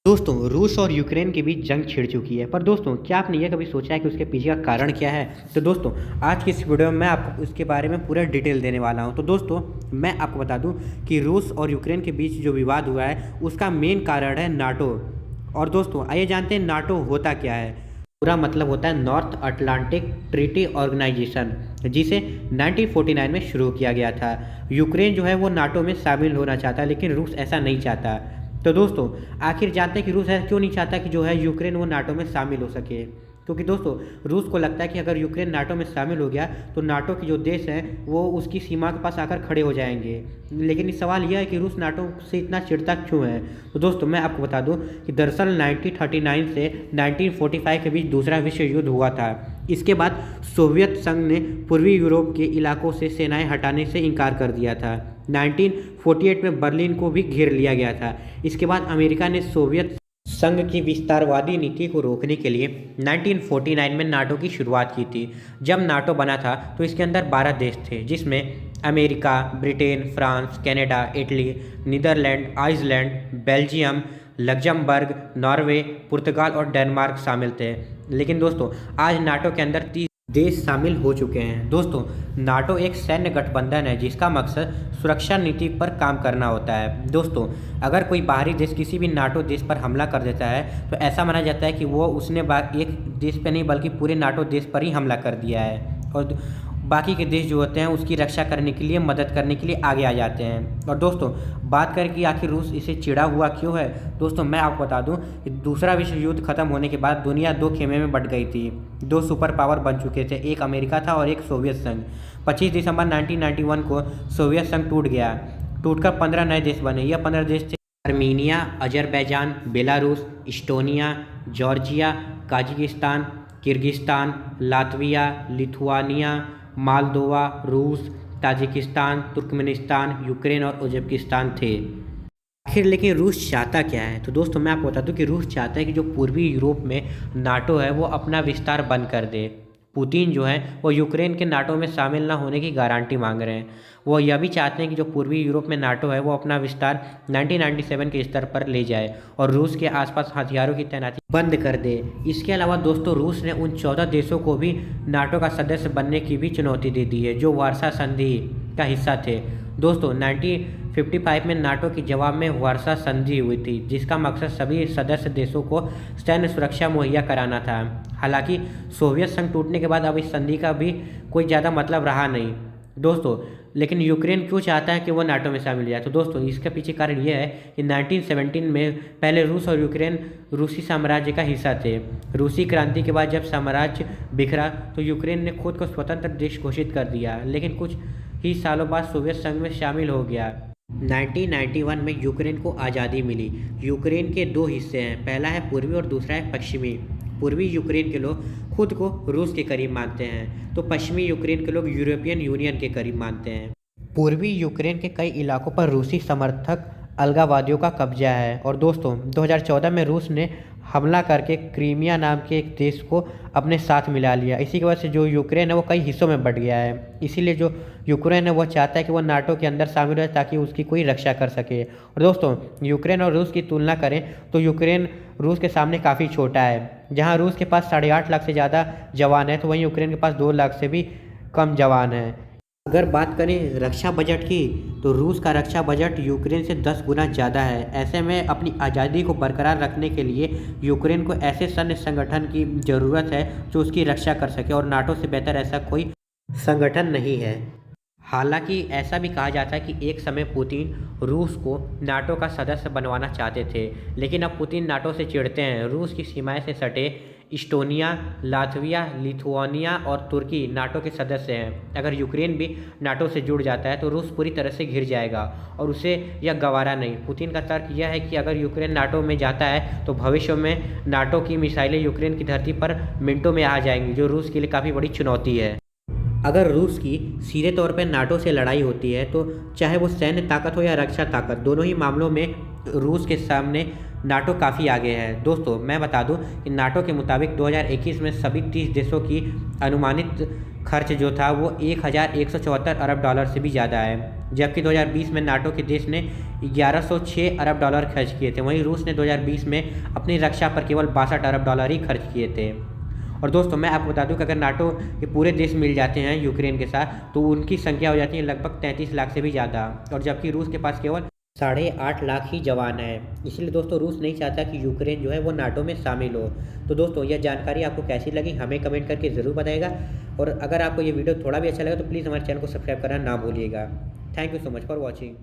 दोस्तों, रूस और यूक्रेन के बीच जंग छिड़ चुकी है। पर दोस्तों, क्या आपने यह कभी सोचा है कि उसके पीछे का कारण क्या है? तो दोस्तों, आज की इस वीडियो में मैं आपको इसके बारे में पूरा डिटेल देने वाला हूं। तो दोस्तों, मैं आपको बता दूं कि रूस और यूक्रेन के बीच जो विवाद हुआ है उसका मेन कारण है नाटो। और दोस्तों, आइए जानते हैं नाटो होता क्या है। पूरा मतलब होता है नॉर्थ अटलांटिक ट्रीटी ऑर्गेनाइजेशन, जिसे 1949 में शुरू किया गया था। यूक्रेन जो है वो नाटो में शामिल होना चाहता है, लेकिन रूस ऐसा नहीं चाहता। तो दोस्तों, आखिर जानते हैं कि रूस ऐसा क्यों नहीं चाहता कि जो है यूक्रेन वो नाटो में शामिल हो सके। क्योंकि दोस्तों, रूस को लगता है कि अगर यूक्रेन नाटो में शामिल हो गया तो नाटो के जो देश हैं वो उसकी सीमा के पास आकर खड़े हो जाएंगे। लेकिन इस सवाल यह है कि रूस नाटो से इतना चिढ़ता क्यों है। तो दोस्तों, मैं आपको बता दूं कि दरअसल 1939 से 1945 के बीच दूसरा विश्व युद्ध हुआ था। इसके बाद सोवियत संघ ने पूर्वी यूरोप के इलाकों से सेनाएं हटाने से इनकार कर दिया था। 1948 में बर्लिन को भी घेर लिया गया था। इसके बाद अमेरिका ने सोवियत संघ की विस्तारवादी नीति को रोकने के लिए 1949 में नाटो की शुरुआत की थी। जब नाटो बना था तो इसके अंदर 12 देश थे, जिसमें America, Britain, France, Canada, Italy, Netherlands, Iceland, Belgium, Luxembourg, Norway, Portugal और डेनमार्क शामिल थे। लेकिन दोस्तों, आज नाटो के अंदर 30 देश शामिल हो चुके हैं। दोस्तों, नाटो एक सैन्य गठबंधन है जिसका मकसद सुरक्षा नीति पर काम करना होता है। दोस्तों, अगर कोई बाहरी देश किसी भी नाटो देश पर हमला कर देता है तो ऐसा माना जाता है कि वो उसने एक देश पर नहीं बल्कि पूरे नाटो देश पर ही हमला कर दिया है, और बाकी के देश जो होते हैं उसकी रक्षा करने के लिए, मदद करने के लिए आगे आ जाते हैं। और दोस्तों, बात करें कि आखिर रूस इसे चिढ़ा हुआ क्यों है। दोस्तों, मैं आपको बता दूं कि दूसरा विश्व युद्ध खत्म होने के बाद दुनिया दो खेमे में बंट गई थी। दो सुपर पावर बन चुके थे, एक अमेरिका था और एक सोवियत संघ। 25 दिसंबर 1991 को सोवियत संघ टूट गया। टूटकर 15 नए देश बने। यह 15 देश थे Armenia, Azerbaijan, Belarus, Estonia, Georgia, Kazakhstan, Kyrgyzstan, Latvia, Lithuania, Moldova, रूस, ताजिकिस्तान, तुर्कमेनिस्तान, यूक्रेन और उज़्बेकिस्तान थे। आखिर लेकिन रूस चाहता क्या है? तो दोस्तों, मैं आपको बता दूं कि रूस चाहता है कि जो पूर्वी यूरोप में नाटो है वो अपना विस्तार बंद कर दे। पुतिन जो है वो यूक्रेन के नाटो में शामिल ना होने की गारंटी मांग रहे हैं। वो यह भी चाहते हैं कि जो पूर्वी यूरोप में नाटो है वो अपना विस्तार 1997 के स्तर पर ले जाए और रूस के आसपास हथियारों की तैनाती बंद कर दे। इसके अलावा दोस्तों, रूस ने उन 14 देशों को भी नाटो का सदस्य बनने की भी चुनौती दे दी है जो वार्सा संधि का हिस्सा थे। दोस्तों, 1955 में नाटो के जवाब में वार्सा संधि हुई थी, जिसका मकसद सभी सदस्य देशों को सैन्य सुरक्षा मुहैया कराना था। हालांकि सोवियत संघ टूटने के बाद अब इस संधि का भी कोई ज़्यादा मतलब रहा नहीं। दोस्तों, लेकिन यूक्रेन क्यों चाहता है कि वो नाटो में शामिल हो जाए? तो दोस्तों, इसके पीछे कारण यह है कि 1917 में पहले रूस और यूक्रेन रूसी साम्राज्य का हिस्सा थे। रूसी क्रांति के बाद जब साम्राज्य बिखरा तो यूक्रेन ने खुद को स्वतंत्र देश घोषित कर दिया, लेकिन कुछ ही सालों बाद सोवियत संघ में शामिल हो गया। 1991 में यूक्रेन को आज़ादी मिली। यूक्रेन के दो हिस्से हैं, पहला है पूर्वी और दूसरा है पश्चिमी। पूर्वी यूक्रेन के लोग खुद को रूस के करीब मानते हैं, तो पश्चिमी यूक्रेन के लोग यूरोपियन यूनियन के करीब मानते हैं। पूर्वी यूक्रेन के कई इलाकों पर रूसी समर्थक अलगाववादियों का कब्जा है। और दोस्तों, 2014 में रूस ने हमला करके क्रीमिया नाम के एक देश को अपने साथ मिला लिया। इसी की वजह से जो यूक्रेन है वो कई हिस्सों में बंट गया है। इसीलिए जो यूक्रेन है वो चाहता है कि वो नाटो के अंदर शामिल हो ताकि उसकी कोई रक्षा कर सके। और दोस्तों, यूक्रेन और रूस की तुलना करें तो यूक्रेन रूस के सामने काफ़ी छोटा है। जहाँ रूस के पास 8.5 लाख से ज़्यादा जवान है तो वहीं यूक्रेन के पास 2 लाख से भी कम जवान है। अगर बात करें रक्षा बजट की तो रूस का रक्षा बजट यूक्रेन से 10 गुना ज़्यादा है। ऐसे में अपनी आज़ादी को बरकरार रखने के लिए यूक्रेन को ऐसे सैन्य संगठन की ज़रूरत है जो उसकी रक्षा कर सके, और नाटो से बेहतर ऐसा कोई संगठन नहीं है। हालांकि ऐसा भी कहा जाता है कि एक समय पुतिन रूस को नाटो का सदस्य बनवाना चाहते थे, लेकिन अब पुतिन नाटो से चिढ़ते हैं। रूस की सीमाएं से सटे इस्टोनिया, लातविया, लिथुआनिया और तुर्की नाटो के सदस्य हैं। अगर यूक्रेन भी नाटो से जुड़ जाता है तो रूस पूरी तरह से घिर जाएगा और उसे यह गवारा नहीं। पुतिन का तर्क यह है कि अगर यूक्रेन नाटो में जाता है तो भविष्य में नाटो की मिसाइलें यूक्रेन की धरती पर मिनटों में आ जाएंगी, जो रूस के लिए काफ़ी बड़ी चुनौती है। अगर रूस की सीधे तौर पर नाटो से लड़ाई होती है तो चाहे वो सैन्य ताकत हो या रक्षा ताकत, दोनों ही मामलों में रूस के सामने नाटो काफ़ी आगे है। दोस्तों, मैं बता दूं कि नाटो के मुताबिक 2021 में सभी 30 देशों की अनुमानित खर्च जो था वो $1174 अरब से भी ज़्यादा है। जबकि 2020 में नाटो के देश ने 1106 अरब डॉलर खर्च किए थे। वहीं रूस ने 2020 में अपनी रक्षा पर केवल 62 अरब डॉलर ही खर्च किए थे। और दोस्तों मैं आपको बता दूं कि अगर नाटो के पूरे देश मिल जाते हैं यूक्रेन के साथ तो उनकी संख्या हो जाती है लगभग 33 लाख से भी ज़्यादा, और जबकि रूस के पास केवल 8.5 लाख ही जवान हैं। इसलिए दोस्तों रूस नहीं चाहता कि यूक्रेन जो है वो नाटो में शामिल हो। तो दोस्तों यह जानकारी आपको कैसी लगी हमें कमेंट करके ज़रूर बताइएगा, और अगर आपको ये वीडियो थोड़ा भी अच्छा लगा तो प्लीज़ हमारे चैनल को सब्सक्राइब करना ना भूलिएगा। Thank you so much for watching.